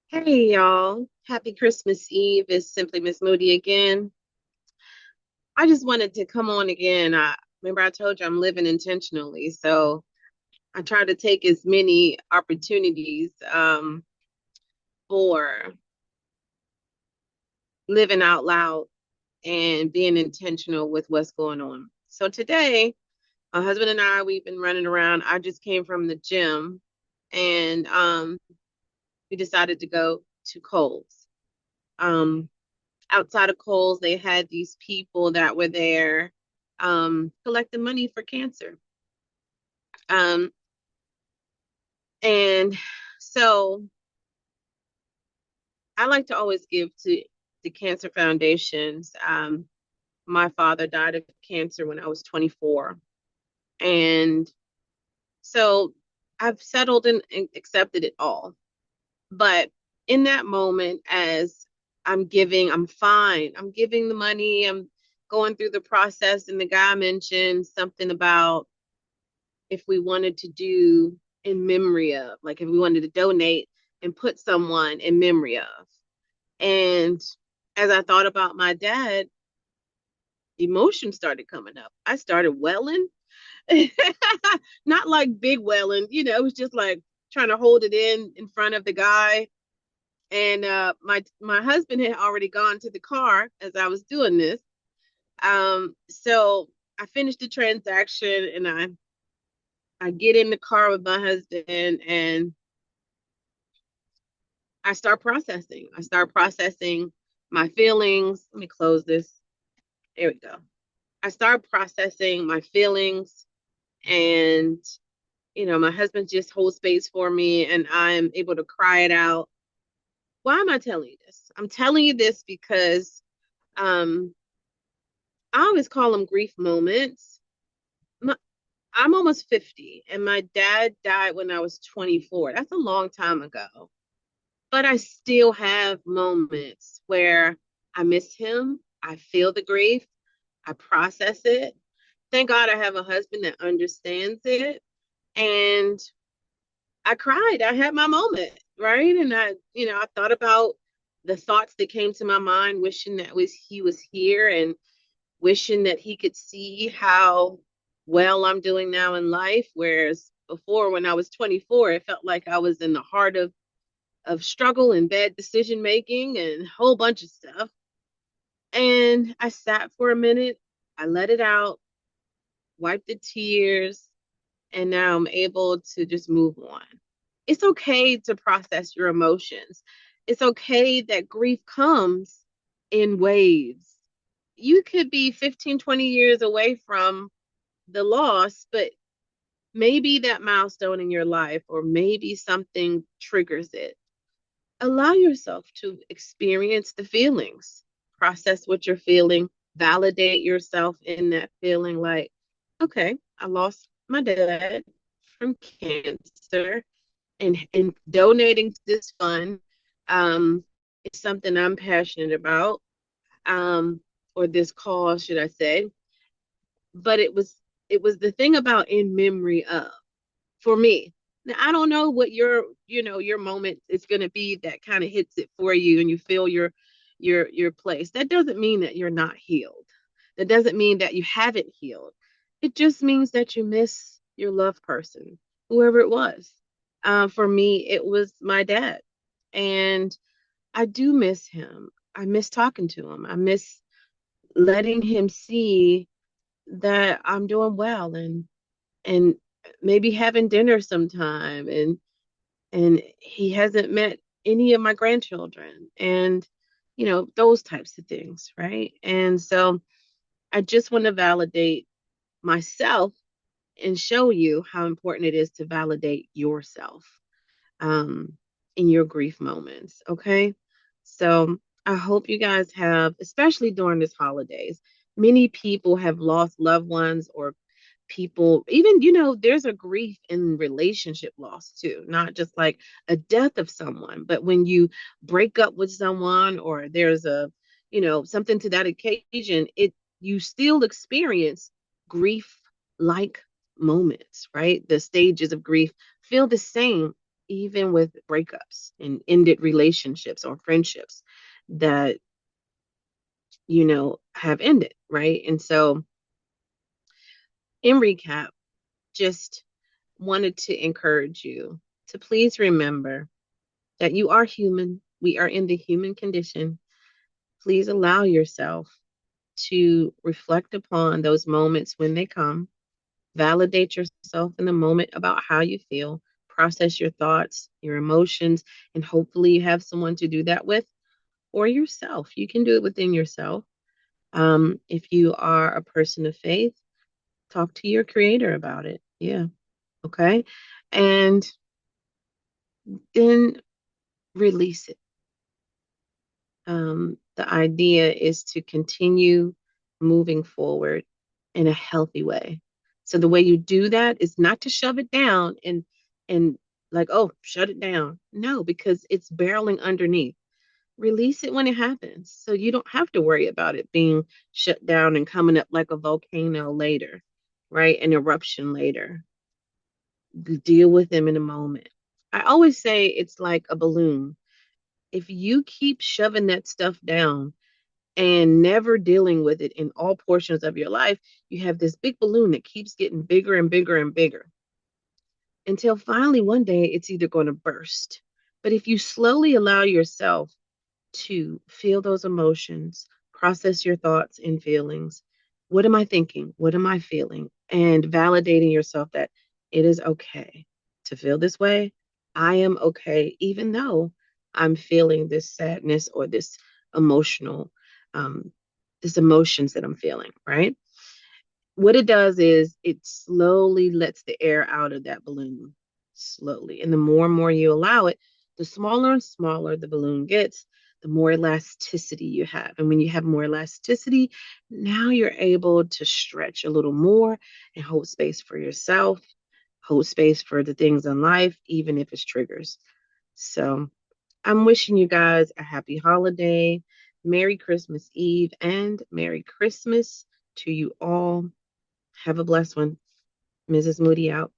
Hey y'all, happy Christmas Eve. It's Simply Miss Moody again. I just wanted to come on again. I remember I told you I'm living intentionally, so I try to take as many opportunities for living out loud and being intentional with what's going on. So today, my husband and we've been running around. I just came from the gym and we decided to go to Kohl's. Um, Outside of Kohl's, they had these people that were there collecting money for cancer. Um, and so I like to always give to the cancer foundations. My father died of cancer when I was 24. And so I've settled and accepted it all. But in that moment, as I'm giving, I'm fine. I'm giving the money. I'm going through the process. And the guy mentioned something about if we wanted to do in memory of, like if we wanted to donate and put someone in memory of. And as I thought about my dad, emotions started coming up. I started welling, not like big welling, it was just like trying to hold it in front of the guy. And my husband had already gone to the car as I was doing this. So I finished the transaction and I get in the car with my husband and I start processing. I start processing my feelings. Let me close this. There we go. I start processing my feelings and my husband just holds space for me and I'm able to cry it out. Why am I telling you this? I'm telling you this because um I always call them grief moments. My, I'm almost 50 and my dad died when I was 24. That's a long time ago. But I still have moments where I miss him. I feel the grief. I process it. Thank God I have a husband that understands it. And I cried. I had my moment, right? And I thought about the thoughts that came to my mind, wishing that was he was here and wishing that he could see how well I'm doing now in life. Whereas before, when I was 24, it felt like I was in the heart of struggle and bad decision making and a whole bunch of stuff. And I sat for a minute, I let it out, wiped the tears, and now I'm able to just move on. It's okay to process your emotions. It's okay that grief comes in waves. You could be 15, 20 years away from the loss, but maybe that milestone in your life, or maybe something triggers it. Allow yourself to experience the feelings, process what you're feeling, validate yourself in that feeling like, okay, I lost my dad from cancer and donating to this fund is something I'm passionate about, um, or this cause, should I say. But it was the thing about in memory of for me. Now, I don't know what your moment is going to be that kind of hits it for you and you feel your place. That doesn't mean that you're not healed. That doesn't mean that you haven't healed. It just means that you miss your loved person, whoever it was. For me, it was my dad. And I do miss him. I miss talking to him. I miss letting him see that I'm doing well and maybe having dinner sometime and he hasn't met any of my grandchildren and those types of things, right? And so I just want to validate myself and show you how important it is to validate yourself um in your grief moments, okay? So I hope you guys have, especially during this holidays, many people have lost loved ones or people, even there's a grief in relationship loss too, not just like a death of someone, but when you break up with someone or there's a something to that occasion, it you still experience grief like moments, right? The stages of grief feel the same even with breakups and ended relationships or friendships that, have ended, right? And so, in recap, just wanted to encourage you to please remember that you are human. We are in the human condition. Please allow yourself to reflect upon those moments when they come, validate yourself in the moment about how you feel, process your thoughts, your emotions, and hopefully you have someone to do that with or yourself. You can do it within yourself. If you are a person of faith, talk to your creator about it. Yeah. Okay. And then release it. The idea is to continue moving forward in a healthy way. So the way you do that is not to shove it down and like, oh, shut it down. No, because it's barreling underneath. Release it when it happens. So you don't have to worry about it being shut down and coming up like a volcano later, right? An eruption later. Deal with them in a moment. I always say it's like a balloon. If you keep shoving that stuff down and never dealing with it in all portions of your life, you have this big balloon that keeps getting bigger and bigger and bigger until finally one day it's either going to burst. But if you slowly allow yourself to feel those emotions, process your thoughts and feelings, what am I thinking? What am I feeling? And validating yourself that it is okay to feel this way. I am okay, even though I'm feeling this sadness or emotional, um, this emotions that I'm feeling, right? What it does is it slowly lets the air out of that balloon, slowly. And the more and more you allow it, the smaller and smaller the balloon gets, the more elasticity you have. And when you have more elasticity, now you're able to stretch a little more and hold space for yourself, hold space for the things in life, even if it's triggers. So I'm wishing you guys a happy holiday, Merry Christmas Eve, and Merry Christmas to you all. Have a blessed one. Mrs. Moody out.